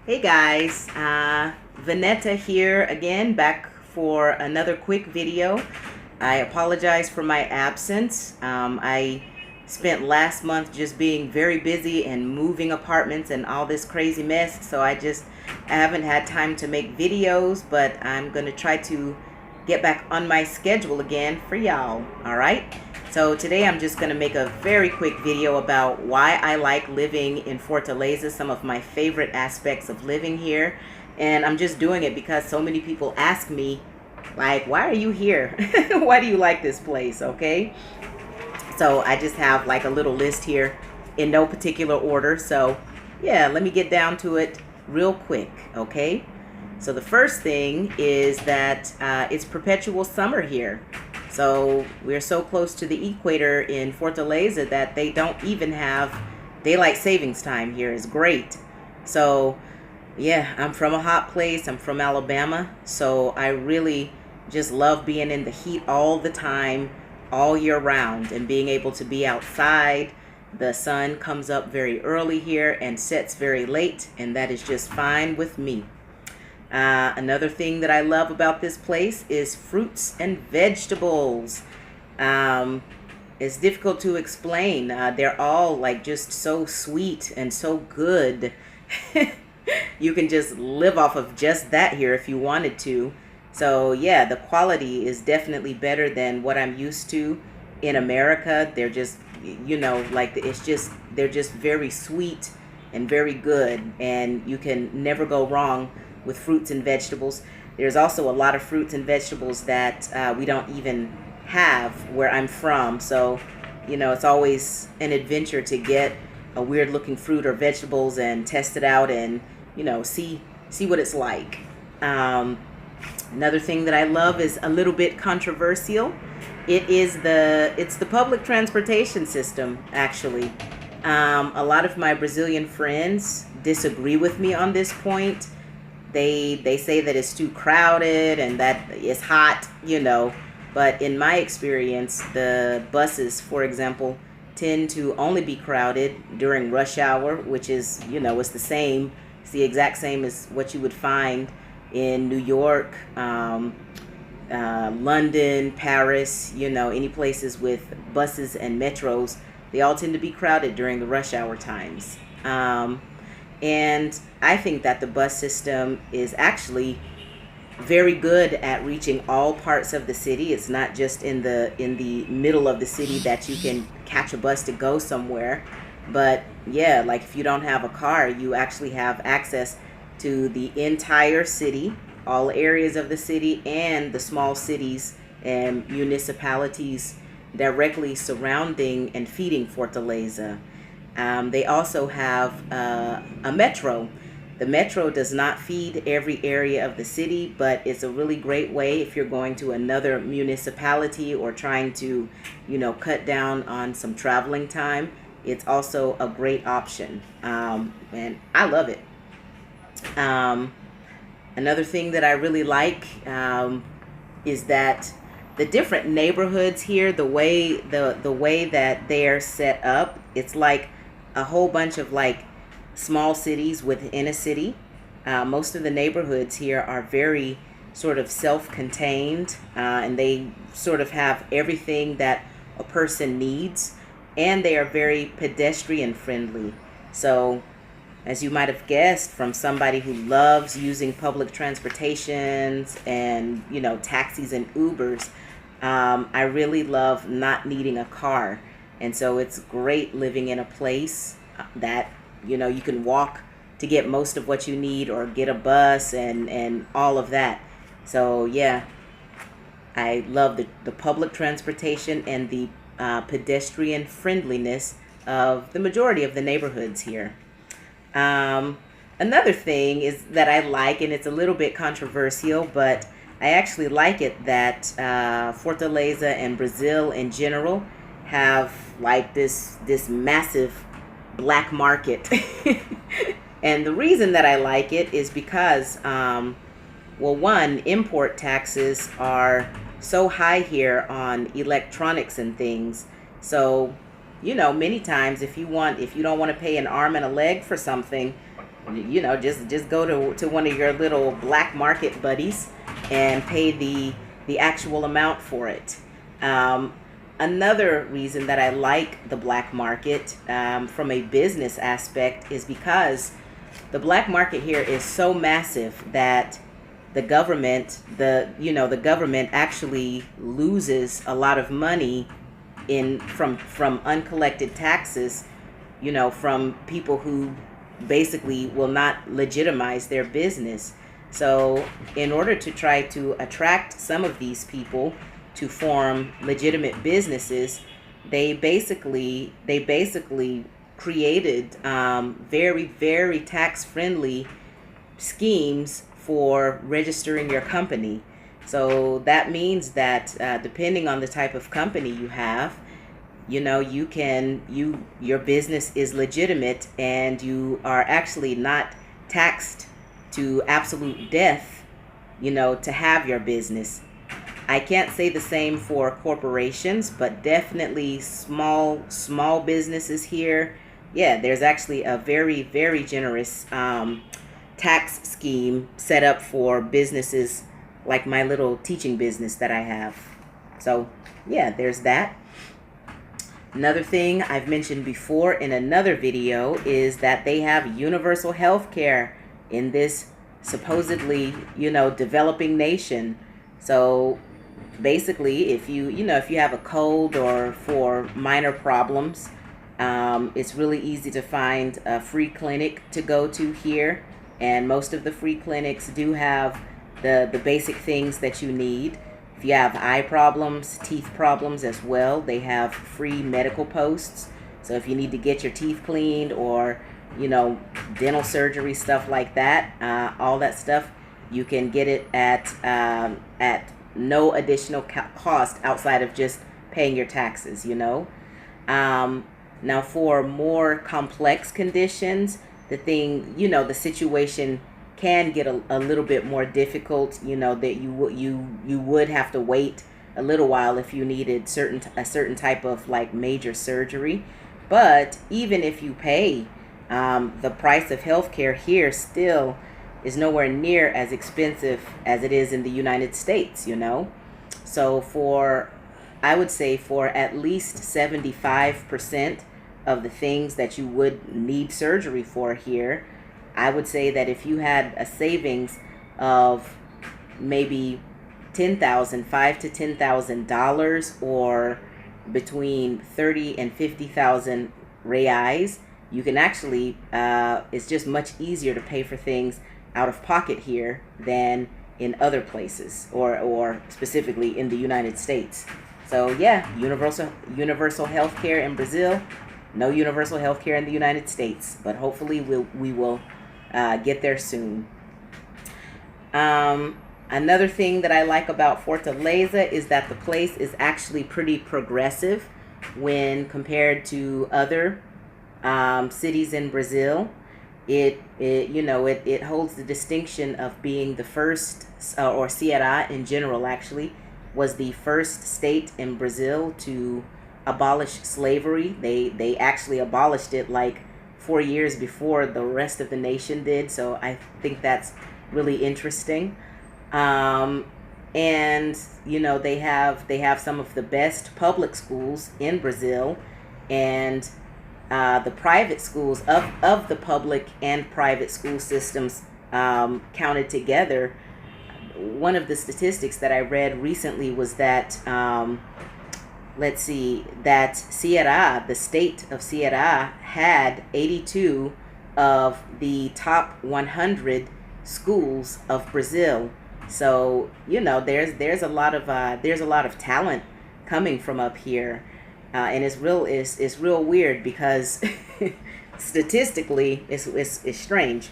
Hey guys, Vanetta here again, back for another quick video. I apologize for my absence. I spent last month just being very busy and moving apartments and all this crazy mess, so I haven't had time to make videos, but I'm going to try to get back on my schedule again for y'all, alright? So today I'm just going to make a very quick video about why I like living in Fortaleza, some of my favorite aspects of living here. And I'm just doing it because so many people ask me, like, why are you here? Why do you like this place, okay? So I just have like a little list here in no particular order. So yeah, let me get down to it real quick, okay? So the first thing is that it's perpetual summer here. So we're so close to the equator in Fortaleza that they don't even have daylight savings time here. Is great. So yeah, I'm from a hot place. I'm from Alabama. So I really just love being in the heat all the time, all year round, and being able to be outside. The sun comes up very early here and sets very late, and that is just fine with me. Another thing that I love about this place is fruits and vegetables. It's difficult to explain. They're all like just so sweet and so good. You can just live off of just that here if you wanted to. So yeah, the quality is definitely better than what I'm used to in America. They're just, like they're just very sweet and very good, and you can never go wrong with fruits and vegetables. There's also a lot of fruits and vegetables that we don't even have where I'm from. So, it's always an adventure to get a weird looking fruit or vegetables and test it out and, see what it's like. Another thing that I love is a little bit controversial. It's the public transportation system, actually. A lot of my Brazilian friends disagree with me on this point. They say that it's too crowded and that it's hot, but in my experience, the buses, for example, tend to only be crowded during rush hour, which is, it's the exact same as what you would find in New York, London, Paris, any places with buses and metros. They all tend to be crowded during the rush hour times. And I think that the bus system is actually very good at reaching all parts of the city. It's not just in the middle of the city that you can catch a bus to go somewhere. But yeah, like if you don't have a car, you actually have access to the entire city, all areas of the city, and the small cities and municipalities directly surrounding and feeding Fortaleza. They also have a metro. The metro does not feed every area of the city, but it's a really great way if you're going to another municipality or trying to, cut down on some traveling time. It's also a great option, and I love it. Another thing that I really like is that the different neighborhoods here, the way that they're set up, it's like a whole bunch of like small cities within a city. Most of the neighborhoods here are very sort of self-contained, and they sort of have everything that a person needs, and they are very pedestrian friendly. So as you might have guessed from somebody who loves using public transportations and, taxis and Ubers, I really love not needing a car. And so it's great living in a place that, you can walk to get most of what you need or get a bus and all of that. So yeah, I love the public transportation and the pedestrian friendliness of the majority of the neighborhoods here. Another thing is that I like, and it's a little bit controversial, but I actually like it that Fortaleza and Brazil in general have like this massive black market. And the reason that I like it is because, well, one, import taxes are so high here on electronics and things. So, many times if you don't want to pay an arm and a leg for something, you know, just go to one of your little black market buddies and pay the actual amount for it. Another reason that I like the black market from a business aspect is because the black market here is so massive that the government, the government actually loses a lot of money from uncollected taxes, from people who basically will not legitimize their business. So in order to try to attract some of these people to form legitimate businesses, they basically created very, very tax friendly schemes for registering your company. So that means that depending on the type of company you have, your business is legitimate and you are actually not taxed to absolute death, to have your business. I can't say the same for corporations, but definitely small businesses here. Yeah, there's actually a very, very generous tax scheme set up for businesses like my little teaching business that I have. So yeah, there's that. Another thing I've mentioned before in another video is that they have universal health care in this supposedly, developing nation. So basically, if you have a cold or for minor problems, it's really easy to find a free clinic to go to here. And most of the free clinics do have the basic things that you need. If you have eye problems, teeth problems as well, they have free medical posts. So if you need to get your teeth cleaned or, dental surgery, stuff like that, all that stuff, you can get it at no additional cost outside of just paying your taxes, Now for more complex conditions, the situation can get a little bit more difficult, that you would have to wait a little while if you needed a certain type of like major surgery. But even if you pay, the price of healthcare here still is nowhere near as expensive as it is in the United States, So I would say for at least 75% of the things that you would need surgery for here, I would say that if you had a savings of maybe $5,000 to $10,000, or between 30 and 50,000 reais, you can actually, it's just much easier to pay for things out of pocket here than in other places, or specifically in the United States. So yeah, universal health care in Brazil, no universal health care in the United States, but hopefully we will get there soon. Another thing that I like about Fortaleza is that the place is actually pretty progressive when compared to other cities in Brazil. It holds the distinction of being the first, or Ceara in general actually, was the first state in Brazil to abolish slavery. They actually abolished it like 4 years before the rest of the nation did. So I think that's really interesting. And they have some of the best public schools in Brazil, and the private schools of the public and private school systems counted together. One of the statistics that I read recently was that that Ceara, the state of Ceara, had 82 of the top 100 schools of Brazil. So there's a lot of talent coming from up here, and it's real weird because statistically it's strange.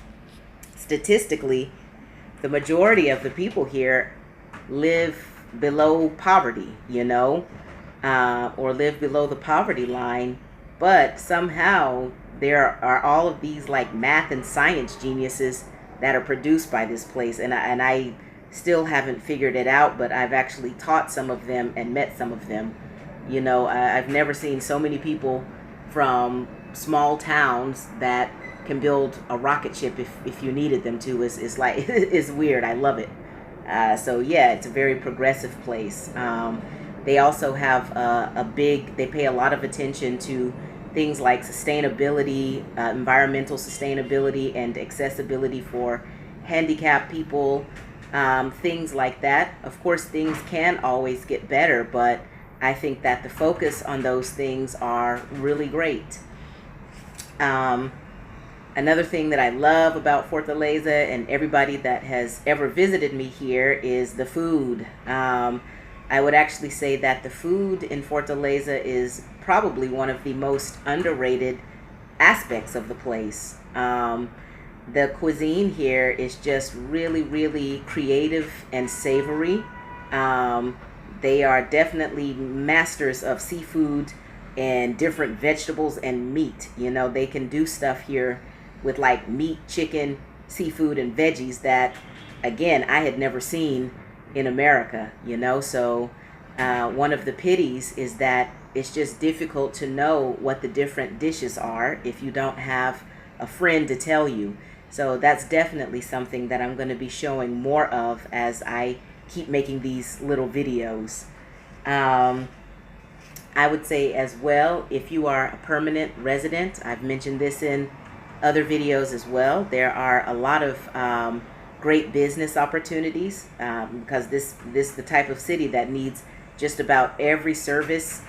Statistically, the majority of the people here live below poverty, or live below the poverty line, but somehow there are all of these like math and science geniuses that are produced by this place, and I still haven't figured it out, but I've actually taught some of them and met some of them. I've never seen so many people from small towns that can build a rocket ship if you needed them to. It's like it's weird. I love it. So yeah, it's a very progressive place. They also have they pay a lot of attention to things like sustainability, environmental sustainability, and accessibility for handicapped people, things like that. Of course, things can always get better, but I think that the focus on those things are really great. Another thing that I love about Fortaleza and everybody that has ever visited me here is the food. I would actually say that the food in Fortaleza is probably one of the most underrated aspects of the place. The cuisine here is just really, really creative and savory. They are definitely masters of seafood and different vegetables and meat. You know, they can do stuff here with like meat, chicken, seafood, and veggies that, again, I had never seen in America, you know. So one of the pities is that it's just difficult to know what the different dishes are if you don't have a friend to tell you. So that's definitely something that I'm going to be showing more of as I keep making these little videos. I would say as well, if you are a permanent resident, I've mentioned this in other videos as well, there are a lot of great business opportunities because this is the type of city that needs just about every service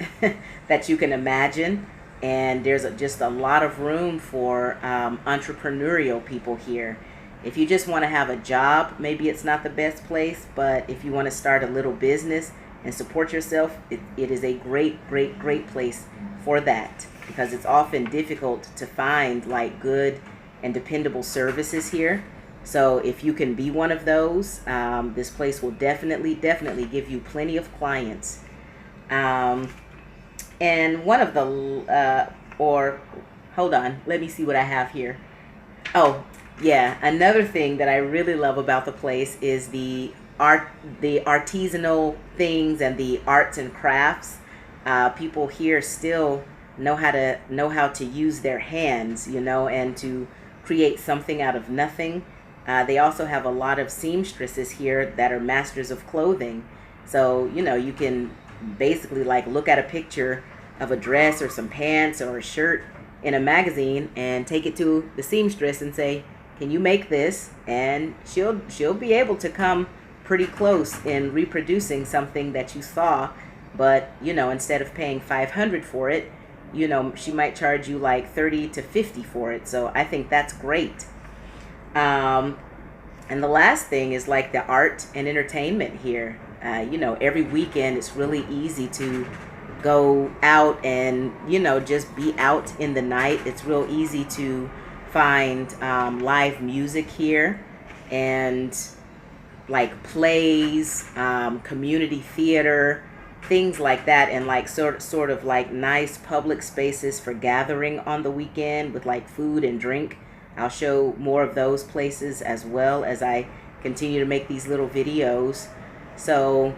that you can imagine, and there's just a lot of room for entrepreneurial people here. If you just want to have a job, maybe it's not the best place, but if you want to start a little business and support yourself, it is a great place for that, because it's often difficult to find like good and dependable services here. So if you can be one of those, this place will definitely give you plenty of clients. And one of the, hold on, let me see what I have here. Oh, yeah, another thing that I really love about the place is the artisanal things and the arts and crafts. People here still know how to use their hands, you know, and to create something out of nothing. They also have a lot of seamstresses here that are masters of clothing. So, you know, you can basically like look at a picture of a dress or some pants or a shirt in a magazine and take it to the seamstress and say, can you make this? And she'll be able to come pretty close in reproducing something that you saw, but, you know, instead of paying $500 for it, you know, she might charge you like $30 to $50 for it. So I think that's great. And the last thing is like the art and entertainment here. You know, every weekend it's really easy to go out and, you know, just be out in the night. It's real easy to find live music here, and like plays, community theater, things like that, and like sort of like nice public spaces for gathering on the weekend with like food and drink. I'll show more of those places as well as I continue to make these little videos. So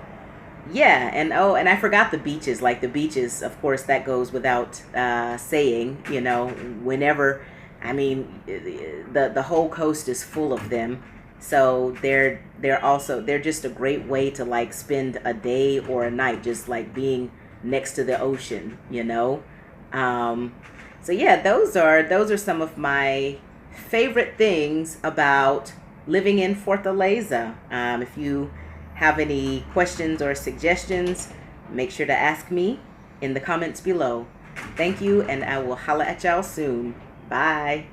yeah, and I forgot the beaches. Like the beaches, of course, that goes without saying, you know, whenever, I mean, the whole coast is full of them. So they're just a great way to like spend a day or a night just like being next to the ocean, you know. So yeah, those are some of my favorite things about living in Fortaleza. If you have any questions or suggestions, make sure to ask me in the comments below. Thank you, and I will holla at y'all soon. Bye.